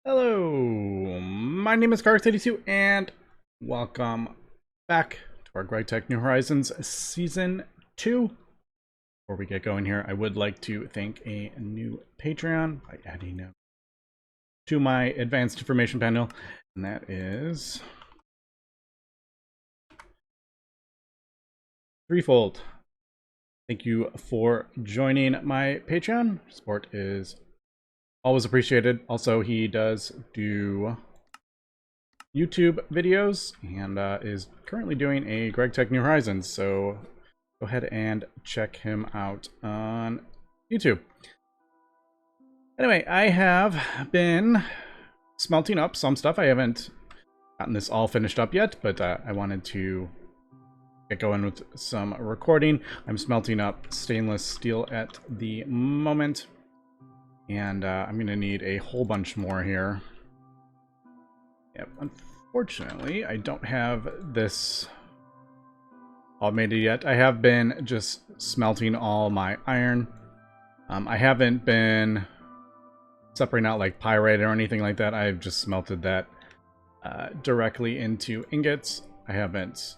Hello, my name is GregTech, and welcome back to our GregTech New Horizons Season 2. Before we get going here, I would like to thank a new Patreon by adding them to my advanced information panel, and that is Threefold. Thank you for joining my Patreon. Support is always appreciated. Also, he does do YouTube videos and is currently doing a GregTech New Horizons, so go ahead and check him out on YouTube. Anyway, I have been smelting up some stuff. I haven't gotten this all finished up yet, but I wanted to get going with some recording. I'm smelting up stainless steel at the moment, and I'm going to need a whole bunch more here. Yep, unfortunately, I don't have this automated yet. I have been just smelting all my iron. I haven't been separating out like pyrite or anything like that. I've just smelted that directly into ingots. I haven't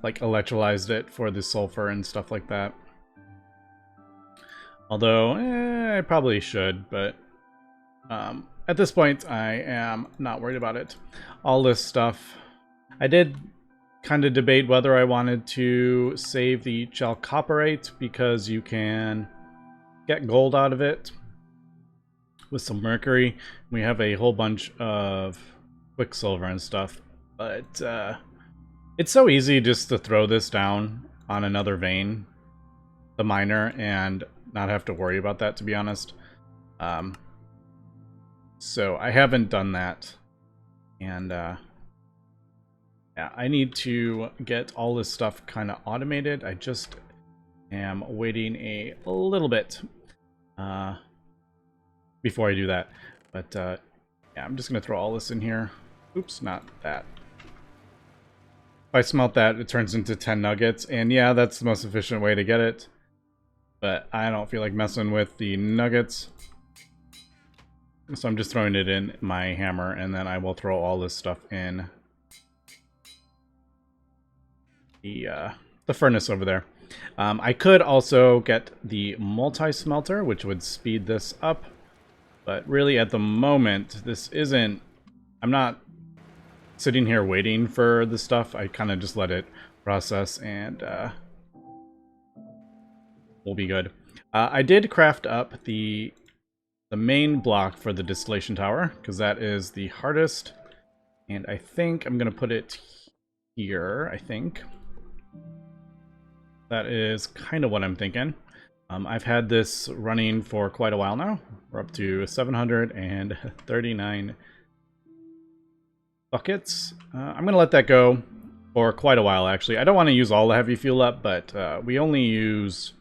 like electrolyzed it for the sulfur and stuff like that. Although, I probably should, but at this point, I am not worried about it. All this stuff, I did kind of debate whether I wanted to save the chalcopyrite because you can get gold out of it with some mercury. We have a whole bunch of quicksilver and stuff, but it's so easy just to throw this down on another vein, the miner, and not have to worry about that, to be honest. So I haven't done that, and yeah, I need to get all this stuff kind of automated. I just am waiting a little bit before I do that, but yeah, I'm just gonna throw all this in here. Oops, not that. If I smelt that, it turns into 10 nuggets, and yeah, that's the most efficient way to get it, but I don't feel like messing with the nuggets. So I'm just throwing it in my hammer, and then I will throw all this stuff in the furnace over there. I could also get the multi-smelter, which would speed this up, but really at the moment, this isn't... I'm not sitting here waiting for the stuff. I kind of just let it process, and we'll be good. I did craft up the main block for the distillation tower, because that is the hardest, and I think I'm going to put it here, I think. That is kind of what I'm thinking. I've had this running for quite a while now. We're up to 739 buckets. I'm going to let that go for quite a while, actually. I don't want to use all the heavy fuel up, but we only use...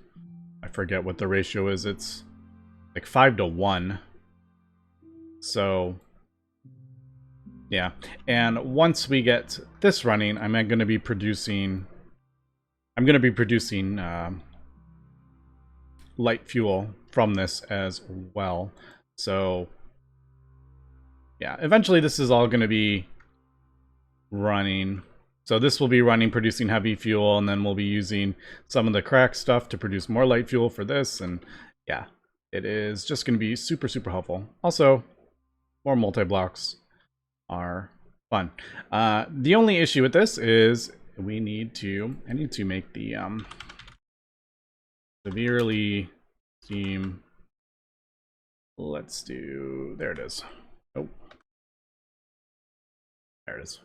I forget what the ratio is. It's like 5 to 1. So, yeah. And once we get this running, I'm going to be producing... light fuel from this as well. So, yeah, eventually this is all going to be running. So this will be running, producing heavy fuel, and then we'll be using some of the crack stuff to produce more light fuel for this. And yeah, it is just going to be super, super helpful. Also, more multi-blocks are fun. The only issue with this is I need to make the severely steam. Let's do, there it is. Oh, there it is.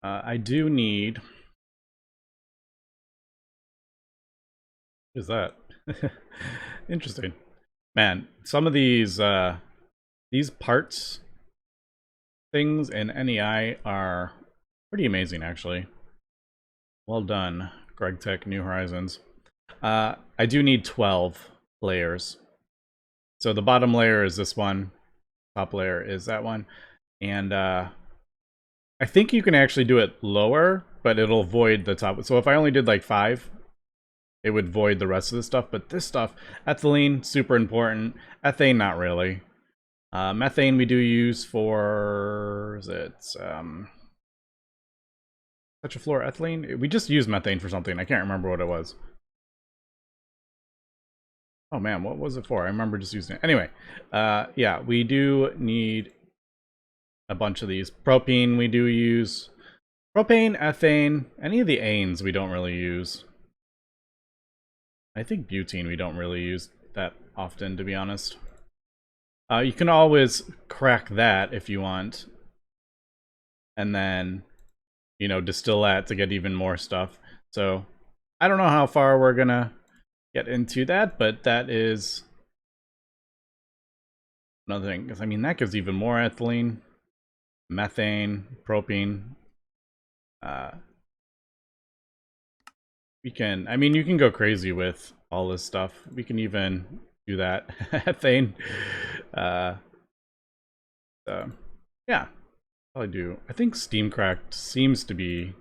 I do need, what is that? Interesting. Man, some of these parts things in NEI are pretty amazing, actually. Well done, GregTech New Horizons. I do need 12 layers. So the bottom layer is this one, top layer is that one, and I think you can actually do it lower, but it'll void the top. So if I only did like 5, it would void the rest of the stuff. But this stuff, ethylene, super important. Ethane, not really. Methane we do use for, is it tetrafluoroethylene? We just use methane for something. I can't remember what it was. Oh man, what was it for? I remember just using it. Anyway, yeah, we do need a bunch of these. Propene we do use. Propane, ethane, any of the anes we don't really use. I think butene we don't really use that often, to be honest. You can always crack that if you want. And then, you know, distill that to get even more stuff. So, I don't know how far we're gonna get into that, but that is another thing. Because, I mean, that gives even more ethylene, methane, propane. We can, I mean, you can go crazy with all this stuff. We can even do that. Ethane. Yeah, probably do. I think steam cracked seems to be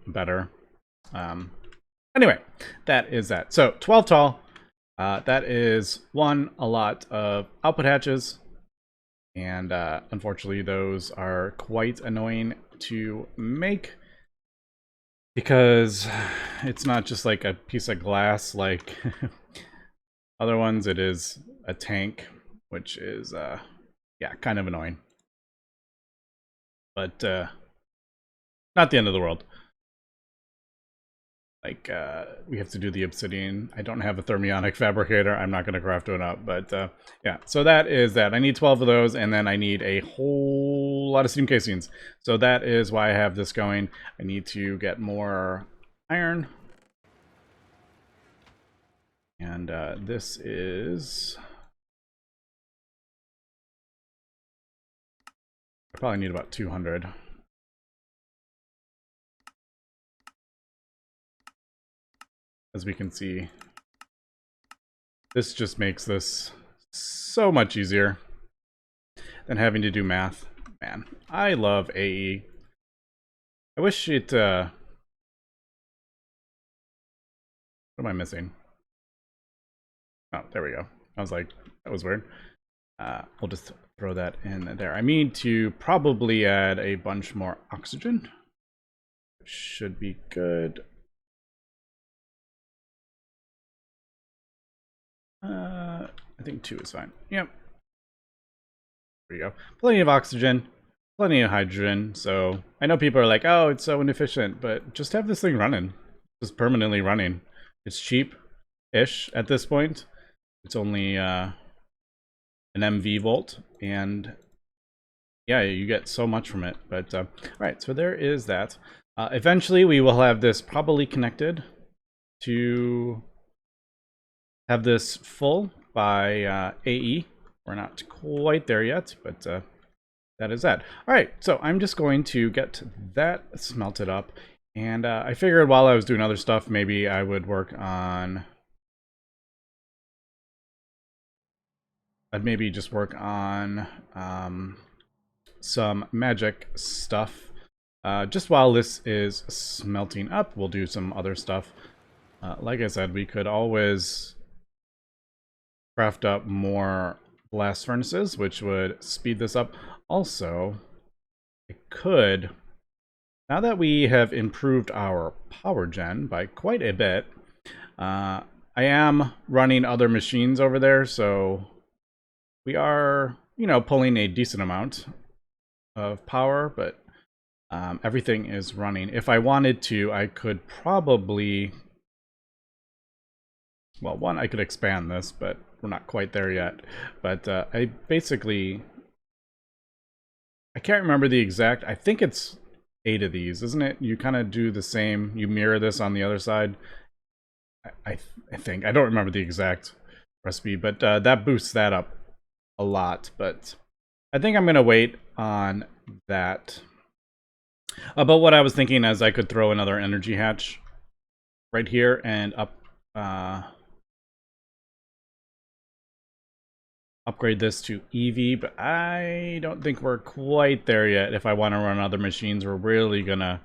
better. Anyway, that is that. So 12 tall. That is a lot of output hatches, and unfortunately those are quite annoying to make because it's not just like a piece of glass like other ones. It is a tank, which is yeah, kind of annoying, but not the end of the world. Like, we have to do the obsidian. I don't have a thermionic fabricator. I'm not going to craft one up, but yeah. So that is that. I need 12 of those, and then I need a whole lot of steam casings. So that is why I have this going. I need to get more iron. And this is... I probably need about 200. As we can see, this just makes this so much easier than having to do math. Man, I love AE. I wish it, what am I missing? Oh, there we go. I was like, that was weird. We'll just throw that in there. I need to probably add a bunch more oxygen. Should be good. I think 2 is fine. Yep. There you go. Plenty of oxygen, plenty of hydrogen. So I know people are like, oh, it's so inefficient, but just have this thing running. Just permanently running. It's cheap-ish at this point. It's only an MV volt, and yeah, you get so much from it. But all right, so there is that. Eventually, we will have this probably connected to have this full by AE. We're not quite there yet, but that is that. All right, so I'm just going to get that smelted up. And I figured while I was doing other stuff, maybe I would work on... I'd maybe just work on some magic stuff. Just while this is smelting up, we'll do some other stuff. Like I said, we could always craft up more blast furnaces, which would speed this up. Also, I could, now that we have improved our power gen by quite a bit, I am running other machines over there, so we are, you know, pulling a decent amount of power, but everything is running. If I wanted to, I could probably, well, one, I could expand this, but we're not quite there yet. But I basically, I can't remember the exact, I think it's 8 of these, isn't it? You kind of do the same, you mirror this on the other side. I think, I don't remember the exact recipe, but that boosts that up a lot. But I think I'm going to wait on that. But what I was thinking is I could throw another energy hatch right here and upgrade this to EV, but I don't think we're quite there yet. If I want to run other machines, we're really gonna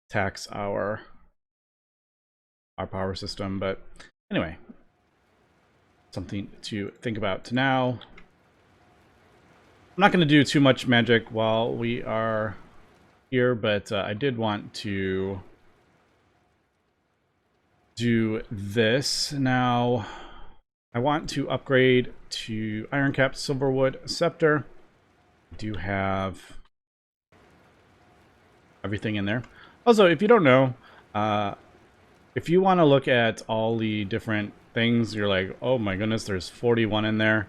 tax our power system. But anyway, something to think about now. I'm not going to do too much magic while we are here, but I did want to do this. Now, I want to upgrade to Iron Cap Silverwood Scepter. I do have everything in there. Also, if you don't know, if you want to look at all the different things, you're like, oh my goodness, there's 41 in there.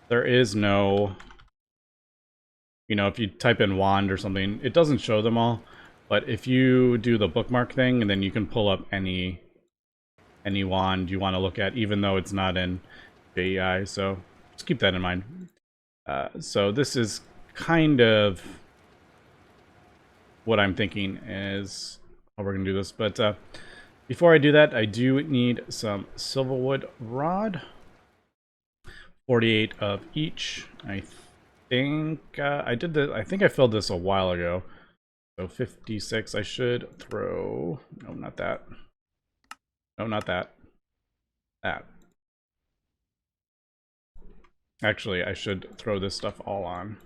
There is no, you know, if you type in wand or something, it doesn't show them all. But if you do the bookmark thing, and then you can pull up any wand you want to look at, even though it's not in JEI. So just keep that in mind. So this is kind of what I'm thinking is how we're going to do this. But before I do that, I do need some silverwood rod. 48 of each. I think I did the. I think I filled this a while ago. So 56. I should throw. No, not that. No, not that. That. Actually, I should throw this stuff all on.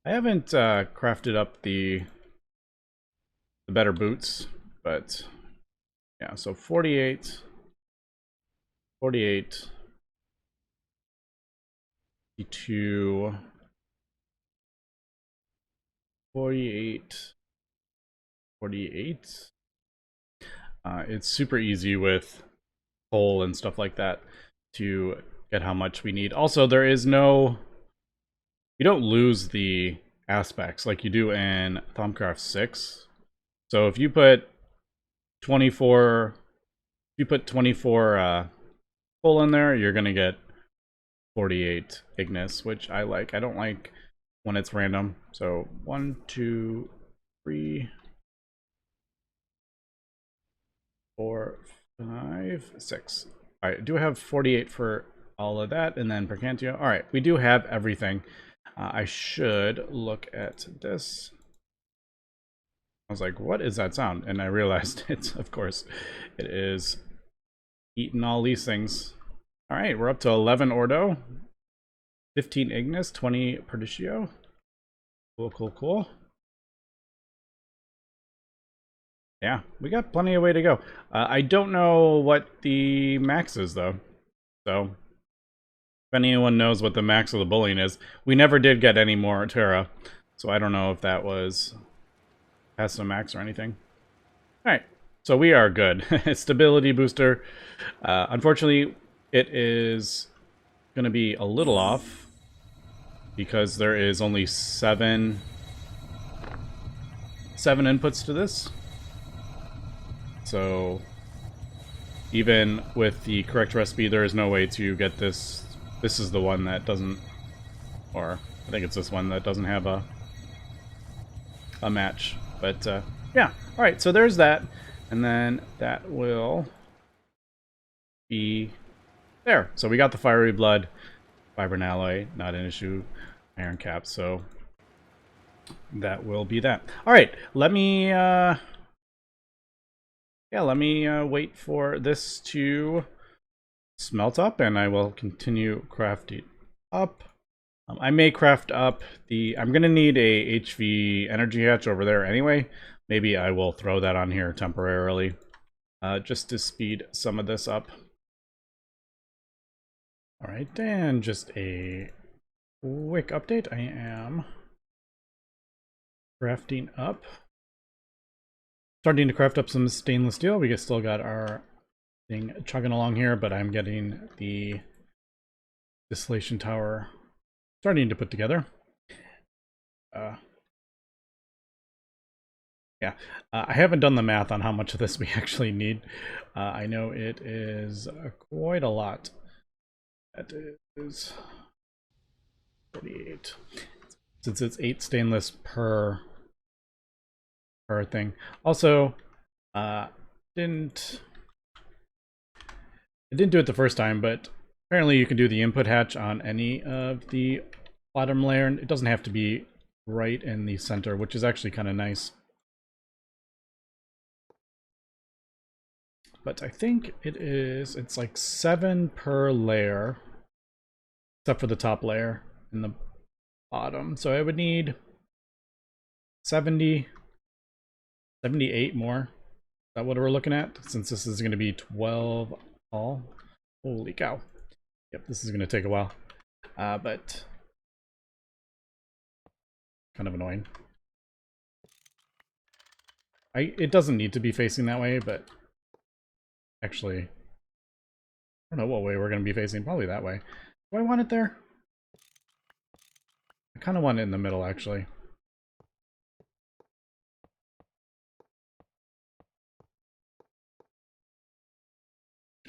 I haven't crafted up the better boots, but yeah, so 48, 48, 52, 48, 48. It's super easy with coal and stuff like that to get how much we need. Also, there is no, you don't lose the aspects like you do in Thaumcraft 6. So if you put 24, if you put 24 coal in there, you're gonna get 48 Ignis, which I like. I don't like when it's random. So 1, 2, 3, 4, 5, 6. All right, do have 48 for all of that, and then Percantio. All right, we do have everything. I should look at this. I was like, what is that sound? And I realized it's, of course, it is eating all these things. All right, we're up to 11 Ordo, 15 Ignis, 20 Perdicio. Cool, cool, cool. Yeah, we got plenty of way to go. I don't know what the max is, though. So, if anyone knows what the max of the bullying is, we never did get any more Terra. So I don't know if that was past the max or anything. Alright, so we are good. Stability booster. Unfortunately, it is going to be a little off because there is only seven inputs to this. So even with the correct recipe, there is no way to get this. This is the one that doesn't, or I think it's this one that doesn't have a match. But yeah, all right, so there's that. And then that will be there. So we got the fiery blood, vibrant alloy, not an issue, iron cap. So that will be that. All right, let me wait for this to smelt up, and I will continue crafting up. I may craft up the. I'm gonna need a HV energy hatch over there anyway. Maybe I will throw that on here temporarily, just to speed some of this up. All right, and just a quick update. I am crafting up. Starting to craft up some stainless steel. We still got our thing chugging along here, but I'm getting the distillation tower starting to put together. Yeah, I haven't done the math on how much of this we actually need. I know it is quite a lot. That is 48. Since it's 8 stainless per thing. Also, I didn't do it the first time, but apparently you can do the input hatch on any of the bottom layer. It doesn't have to be right in the center, which is actually kind of nice. but I think it's like 7 per layer, except for the top layer and the bottom. So I would need 70, 78 more. Is that what we're looking at? Since this is going to be 12 tall. Holy cow. Yep, this is going to take a while. But kind of annoying. It doesn't need to be facing that way, but actually, I don't know what way we're going to be facing. Probably that way. Do I want it there? I kind of want it in the middle, actually.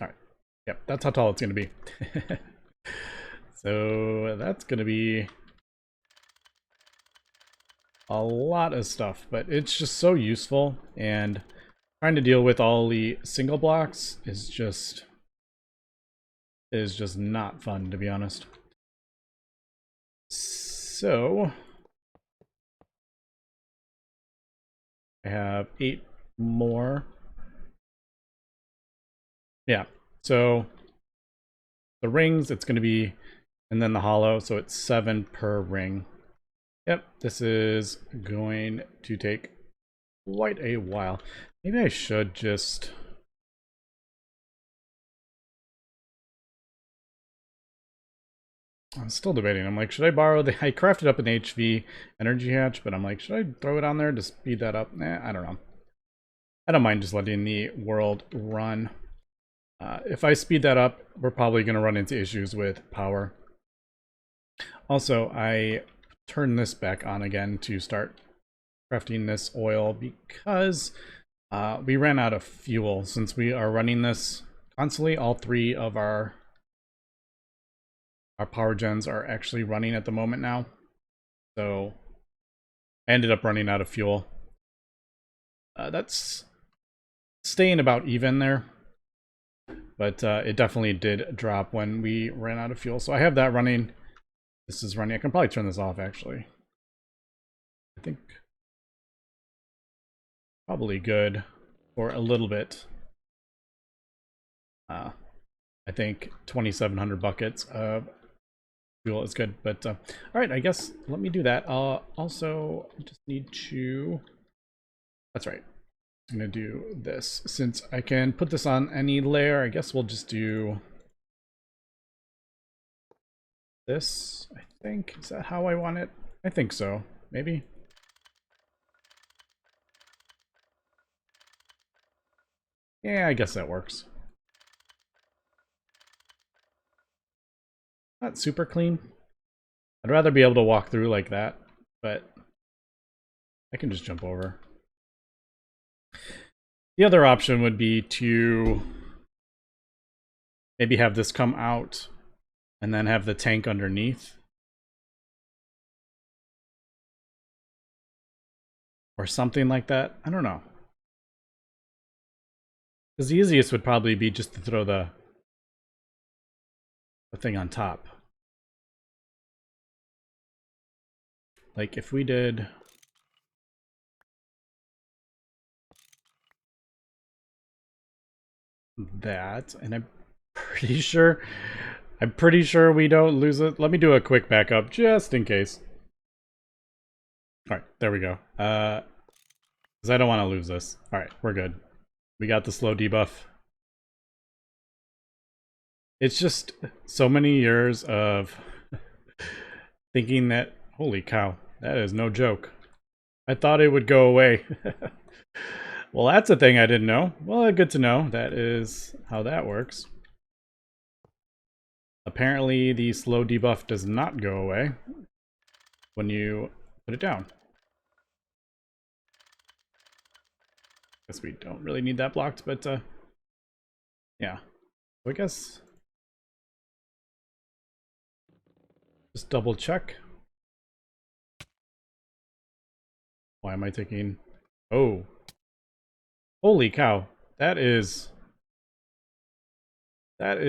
Alright. Yep, that's how tall it's going to be. So that's going to be a lot of stuff, but it's just so useful, and trying to deal with all the single blocks is just not fun, to be honest. So I have 8 more. Yeah, so the rings, it's going to be, and then the hollow, so it's 7 per ring. Yep, this is going to take quite a while. Maybe I should just... I'm still debating. I'm like, should I borrow the... I crafted up an HV energy hatch, but I'm like, should I throw it on there to speed that up? Nah, I don't know. I don't mind just letting the world run. If I speed that up, we're probably going to run into issues with power. Also, I turned this back on again to start crafting this oil because we ran out of fuel. Since we are running this constantly, all 3 of our power gens are actually running at the moment now. So I ended up running out of fuel. That's staying about even there. But it definitely did drop when we ran out of fuel. So I have that running. This is running. I can probably turn this off, actually. I think probably good for a little bit. I think 2,700 buckets of fuel is good. But all right, I guess let me do that. Also, I just need to... That's right. I'm going to do this. Since I can put this on any layer, I guess we'll just do this, I think. Is that how I want it? I think so. Maybe. Yeah, I guess that works. Not super clean. I'd rather be able to walk through like that, but I can just jump over. The other option would be to maybe have this come out and then have the tank underneath. Or something like that. I don't know. Because the easiest would probably be just to throw the thing on top. Like if we did... that, and I'm pretty sure we don't lose it. Let me do a quick backup just in case. All right, there we go. Because I don't want to lose this. All right, we're good. We got the slow debuff. It's just so many years of thinking that, holy cow, that is no joke. I thought it would go away. Well, that's a thing I didn't know. Well, good to know. That is how that works. Apparently, the slow debuff does not go away when you put it down. Guess we don't really need that blocked, but yeah. So I guess just double check. Why am I taking... Oh. Holy cow. That is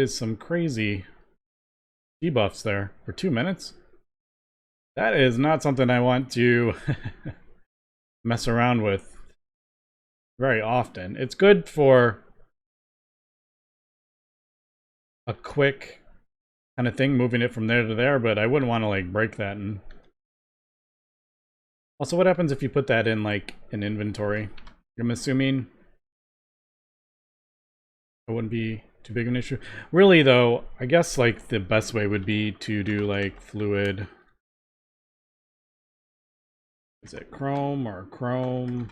some crazy debuffs there for 2 minutes. That is not something I want to mess around with very often. It's good for a quick kind of thing, moving it from there to there, but I wouldn't want to like break that. And also, what happens if you put that in like an inventory? I'm assuming it wouldn't be too big of an issue. Really though, I guess like the best way would be to do like fluid. Is it chrome or chrome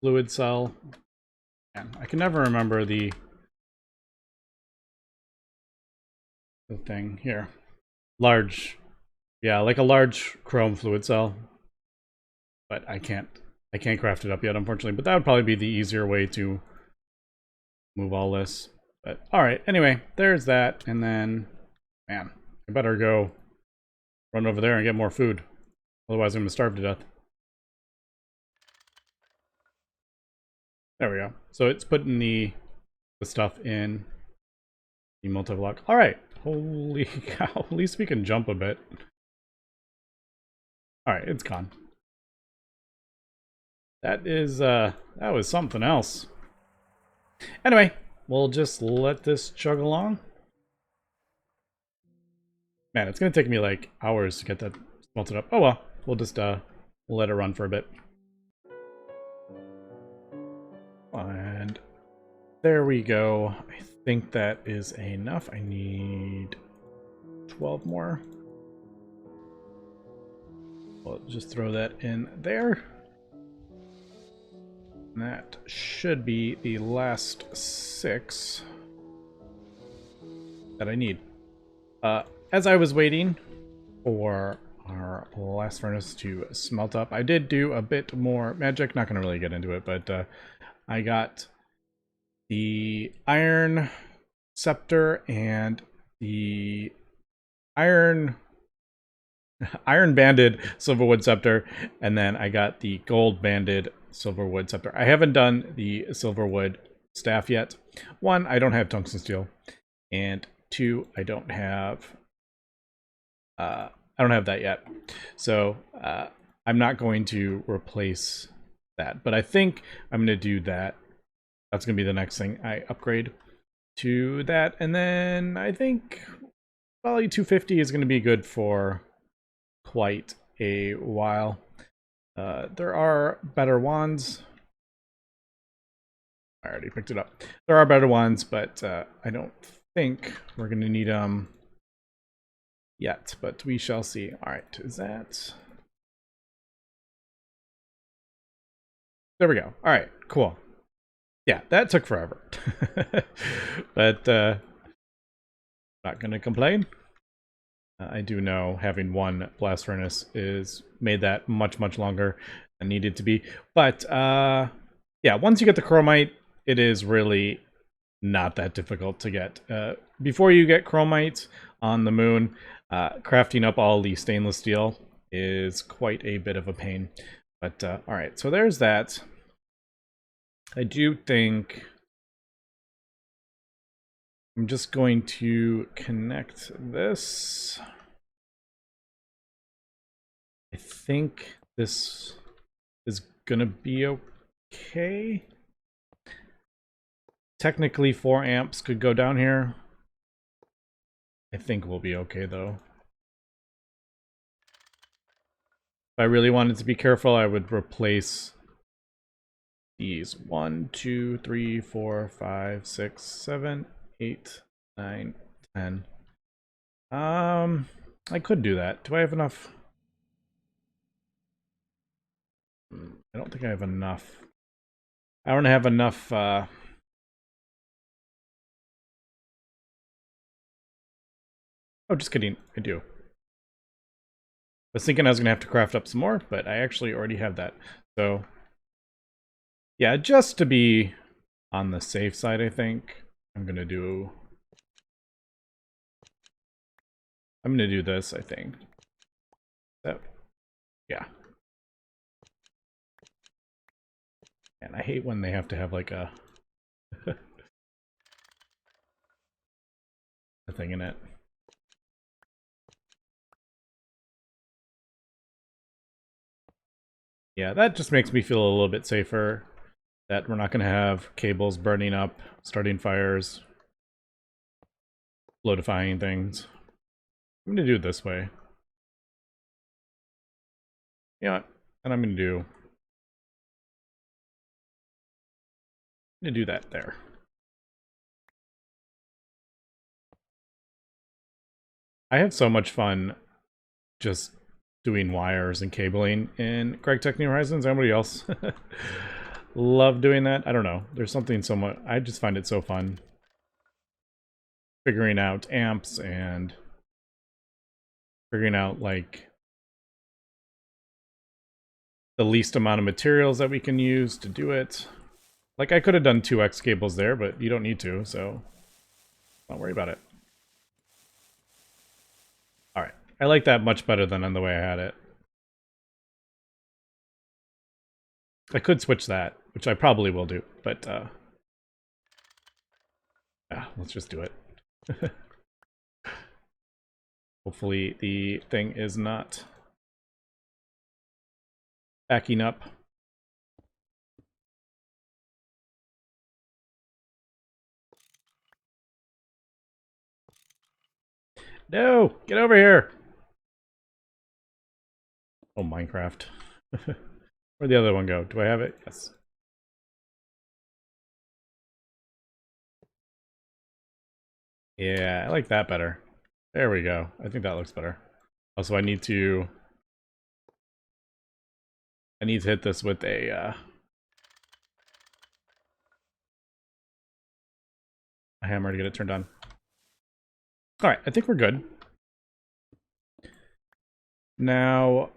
fluid cell? Man, I can never remember the thing here. Large, yeah, like a large chrome fluid cell. But I can't craft it up yet, unfortunately. But that would probably be the easier way to move all this. But all right, anyway, there's that. And then, man, I better go run over there and get more food. Otherwise, I'm gonna starve to death. There we go. So it's putting the stuff in the multi-block. All right, holy cow! At least we can jump a bit. All right, it's gone. That is that was something else. Anyway, we'll just let this chug along. Man, it's gonna take me like hours to get that smelted up. Oh well, we'll just we'll let it run for a bit. And there we go. I think that is enough. I need 12 more. We'll just throw that in there. And that should be the last 6 that I need. As I was waiting for our last furnace to smelt up, I did do a bit more magic. Not going to really get into it, but I got the iron scepter and the iron banded silverwood scepter, and then I got the gold banded silverwood scepter. I haven't done the silverwood staff yet. 1, I don't have tungsten steel, and 2, I don't have that yet. So I'm not going to replace that, but I think I'm going to do that. That's going to be the next thing I upgrade to that, and then I think probably 250 is going to be good for quite a while. There are better wands. I already picked it up. There are better ones, but I don't think we're going to need them yet, but we shall see. All right, is that... There we go. All right, cool. Yeah, that took forever. But not going to complain. I do know having 1 blast furnace is made that much longer than needed to be. But yeah, once you get the chromite, it is really not that difficult to get. Before you get chromite on the moon, crafting up all the stainless steel is quite a bit of a pain. But all right, so there's that. I do think I'm just going to connect this. I think this is gonna be okay. Technically 4 amps could go down here. I think we'll be okay though. If I really wanted to be careful, I would replace these 1, 2, 3, 4, 5, 6, 7, 8, 9, 10. I could do that. Do I have enough? I don't think I have enough. I don't have enough oh, just kidding. I do. I was thinking I was gonna have to craft up some more, but I actually already have that. So yeah, just to be on the safe side, I think I'm gonna do this, I think. So, yeah. And I hate when they have to have like a a thing in it. Yeah, that just makes me feel a little bit safer that we're not going to have cables burning up, starting fires. solidifying things. I'm going to do it this way. You know what? And I'm going to do that there. I have so much fun just doing wires and cabling in GregTech New Horizons. Anybody else love doing that? I don't know. There's something so much. I just find it so fun figuring out amps and figuring out like the least amount of materials that we can use to do it. Like I could have done 2x cables there, but you don't need to, so don't worry about it. All right. I like that much better than on the way I had it. I could switch that, which I probably will do, but yeah, let's just do it. Hopefully the thing is not backing up. No! Get over here! Oh, Minecraft. Where'd the other one go? Do I have it? Yes. Yeah, I like that better. There we go. I think that looks better. Also, I need to hit this with a hammer to get it turned on. All right, I think we're good. Now,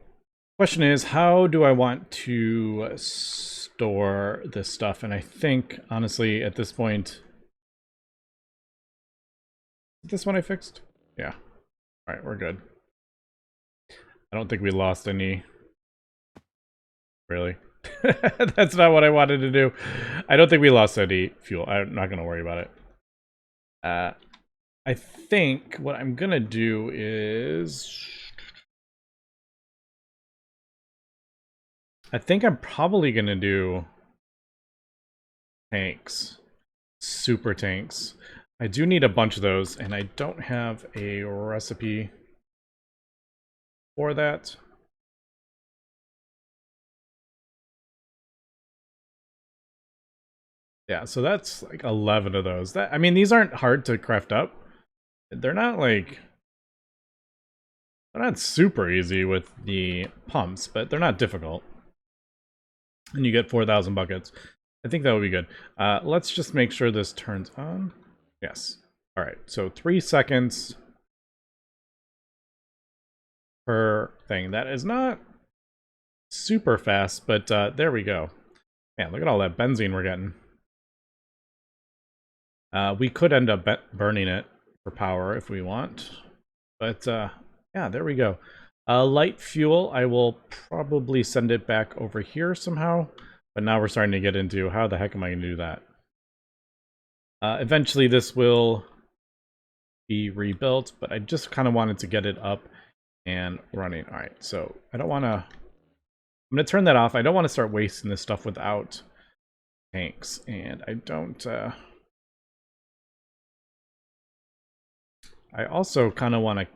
question is, how do I want to store this stuff? And I think, honestly, at this point, is this one I fixed? Yeah. All right, we're good. I don't think we lost any. Really? That's not what I wanted to do. I don't think we lost any fuel. I'm not going to worry about it. I think what I'm going to do is... I think I'm probably going to do tanks. Super tanks. I do need a bunch of those, and I don't have a recipe for that. Yeah, so that's like 11 of those. I mean, these aren't hard to craft up. They're not like... They're not super easy with the pumps, but they're not difficult. And you get 4,000 buckets. I think that would be good. Let's just make sure this turns on. Yes. All right, so 3 seconds per thing. That is not super fast, but there we go. Man, look at all that benzene we're getting. We could end up burning it for power if we want. But yeah, there we go. Light fuel, I will probably send it back over here somehow. But now we're starting to get into how the heck am I going to do that? Eventually this will be rebuilt, but I just kind of wanted to get it up and running. All right, so I don't want to... I'm going to turn that off. I don't want to start wasting this stuff without tanks. And I don't... I also kind of want to...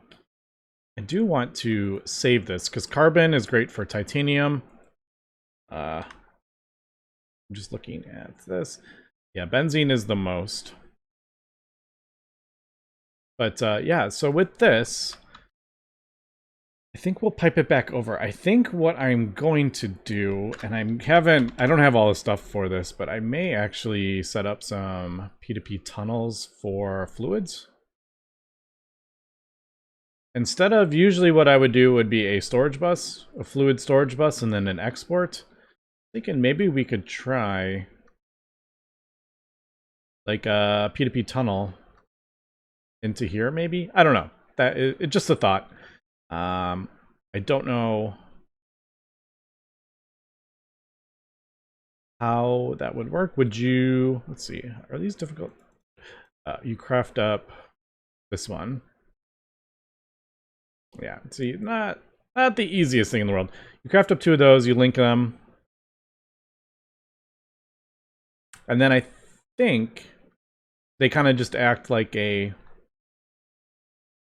I do want to save this, because carbon is great for titanium. I'm just looking at this. Yeah, benzene is the most. But yeah, so with this, I think we'll pipe it back over. I think what I'm going to do, and I don't have all the stuff for this, but I may actually set up some P2P tunnels for fluids. Instead of, usually what I would do would be a storage bus, a fluid storage bus, and then an export. Thinking maybe we could try like a P2P tunnel into here, maybe? I don't know. It's just a thought. I don't know how that would work. Would you... Let's see. Are these difficult? You craft up this one. Yeah, see, not the easiest thing in the world. You craft up 2 of those, you link them. And then I think they kind of just act like a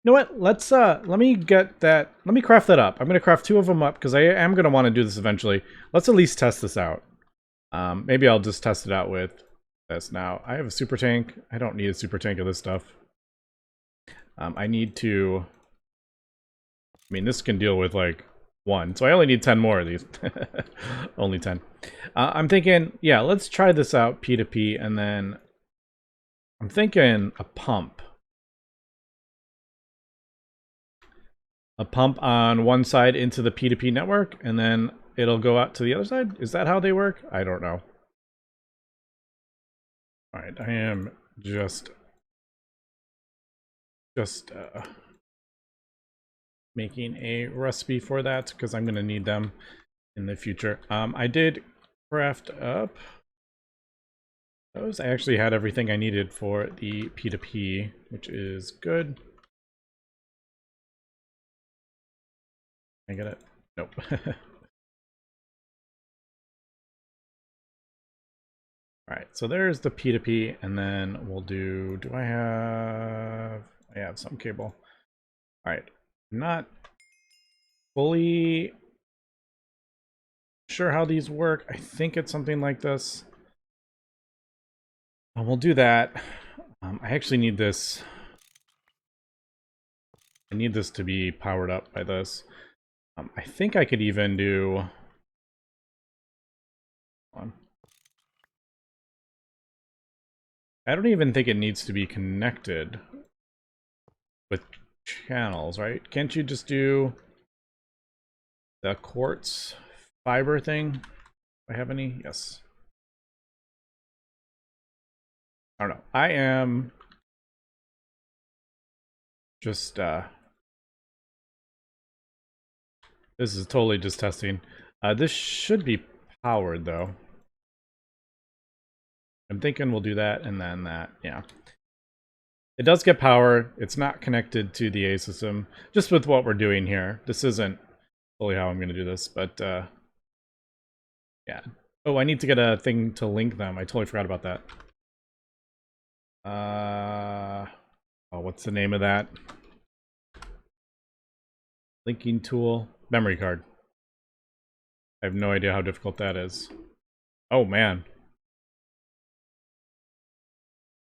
You know what? Let me get that. Let me craft that up. I'm gonna craft 2 of them up because I am gonna want to do this eventually. Let's at least test this out. Maybe I'll just test it out with this now. I have a super tank. I don't need a super tank of this stuff. I need to. I mean, this can deal with like 1, so I only need 10 more of these. Only 10. I'm thinking, yeah, let's try this out, P2P, and then I'm thinking a pump. A pump on one side into the P2P network, and then it'll go out to the other side? Is that how they work? I don't know. Alright, I am just making a recipe for that, because I'm going to need them in the future. I did craft up those. I actually had everything I needed for the P2P, which is good. I get it? Nope. Alright, so there's the P2P, and then we'll do I have some cable. Alright, not fully sure how these work. I think it's something like this. And we'll do that. I actually need this. I need this to be powered up by this. I think I could even do. Hold on. I don't even think it needs to be connected with channels, right? Can't you just do the quartz fiber thing? Do I have any? Yes. I don't know. I am just this is totally just testing. This should be powered though. I'm thinking we'll do that and then that. Yeah. It does get power. It's not connected to the A system. Just with what we're doing here. This isn't fully how I'm going to do this, but yeah. Oh, I need to get a thing to link them. I totally forgot about that. Oh, what's the name of that? Linking tool. Memory card. I have no idea how difficult that is. Oh, man.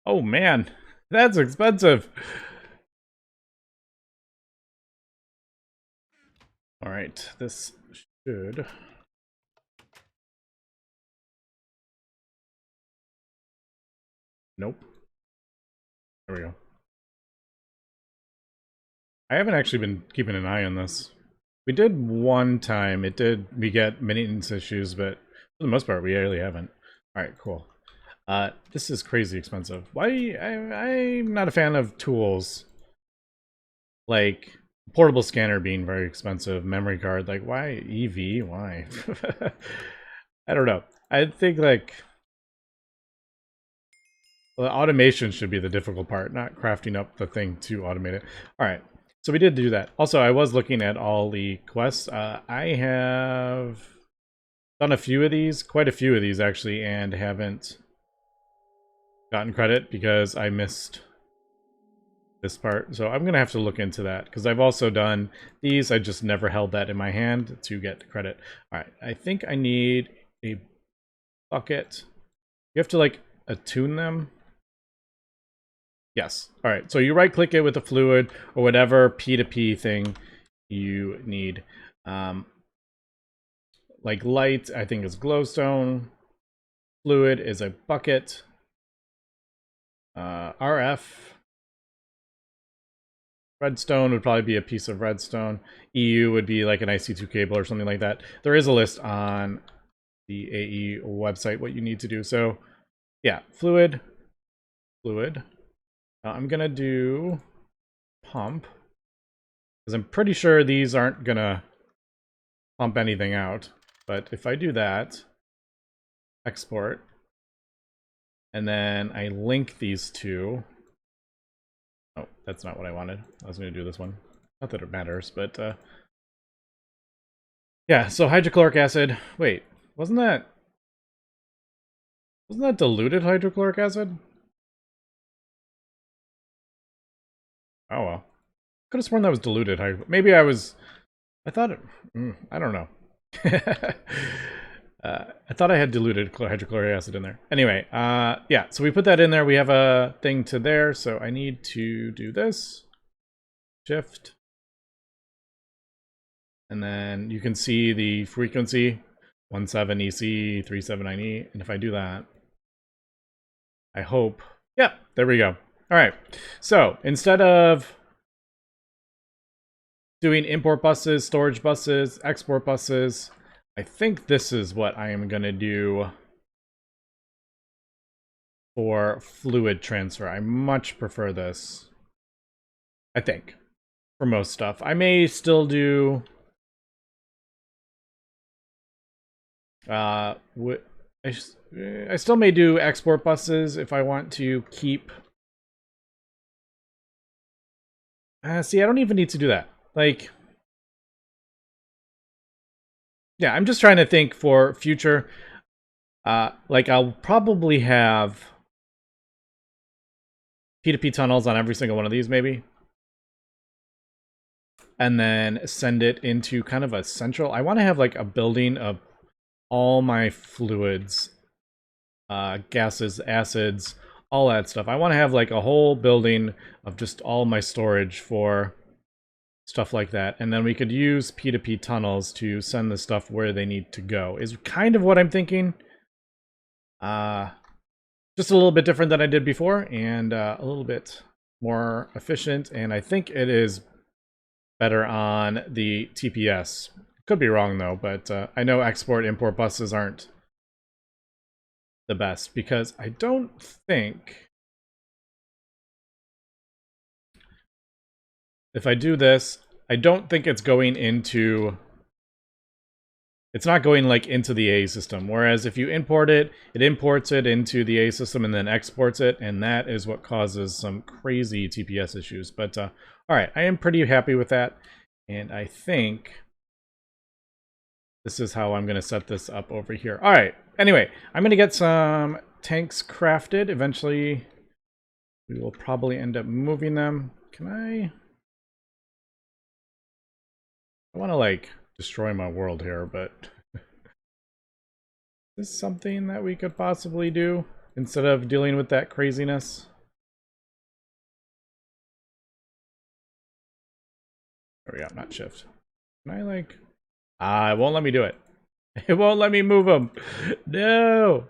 Oh, man. That's expensive. All right. This should... Nope. There we go. I haven't actually been keeping an eye on this. We did one time. We get maintenance issues, but for the most part, we really haven't. All right, cool. This is crazy expensive. Why? I'm not a fan of tools. Like, portable scanner being very expensive. Memory card, like, why? EV? Why? I don't know. I think, like... Well, automation should be the difficult part, not crafting up the thing to automate it. All right. So we did do that. Also, I was looking at all the quests. I have done a few of these, quite a few of these actually, and haven't gotten credit because I missed this part. So I'm going to have to look into that because I've also done these. I just never held that in my hand to get credit. All right. I think I need a bucket. You have to like attune them. Yes. All right. So you right click it with the fluid or whatever P2P thing you need. Like light, I think is glowstone. Fluid is a bucket. RF. Redstone would probably be a piece of redstone. EU would be like an IC2 cable or something like that. There is a list on the AE website what you need to do. So yeah, fluid. I'm gonna do pump because I'm pretty sure these aren't gonna pump anything out. But if I do that, export, and then I link these two. Oh, that's not what I wanted. I was gonna do this one. Not that it matters, but yeah. So hydrochloric acid. Wait, wasn't that diluted hydrochloric acid? Oh well. Could have sworn that was diluted. Maybe I thought it... I don't know. I thought I had diluted hydrochloric acid in there. Anyway, yeah, so we put that in there. We have a thing to there, so I need to do this. Shift. And then you can see the frequency, 17EC, 379E. And if I do that, I hope... Yeah, there we go. All right, so instead of doing import buses, storage buses, export buses, I think this is what I am going to do for fluid transfer. I much prefer this, I think, for most stuff. I may still do... I still may do export buses if I want to keep... see, I don't even need to do that. Like... Yeah, I'm just trying to think for future. Like, I'll probably have P2P tunnels on every single one of these, maybe. And then send it into kind of a central... I want to have, like, a building of all my fluids, gases, acids, all that stuff. I want to have, like, a whole building of just all my storage for... stuff like that, and then we could use P2P tunnels to send the stuff where they need to go, is kind of what I'm thinking. Just a little bit different than I did before, and a little bit more efficient, and I think it is better on the TPS. Could be wrong though, but I know export-import buses aren't the best, because I don't think... If I do this, I don't think it's going into... It's not going, like, into the A system. Whereas if you import it, it imports it into the A system and then exports it, and that is what causes some crazy TPS issues. But, alright, I am pretty happy with that. And I think this is how I'm going to set this up over here. Alright, anyway, I'm going to get some tanks crafted. Eventually, we will probably end up moving them. Can I want to, like, destroy my world here, but is this something that we could possibly do instead of dealing with that craziness? There we go, not shift. Can I, like... it won't let me do it. It won't let me move them. No!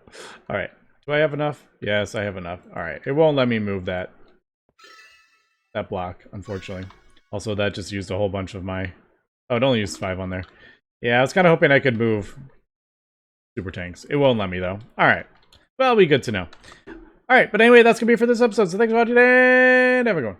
Alright, do I have enough? Yes, I have enough. Alright, it won't let me move that block, unfortunately. Also, that just used a whole bunch of my... Oh, it only used 5 on there. Yeah, I was kind of hoping I could move super tanks. It won't let me, though. Alright. Well, it'll be good to know. Alright, but anyway, that's going to be it for this episode. So thanks for watching, and have a good one.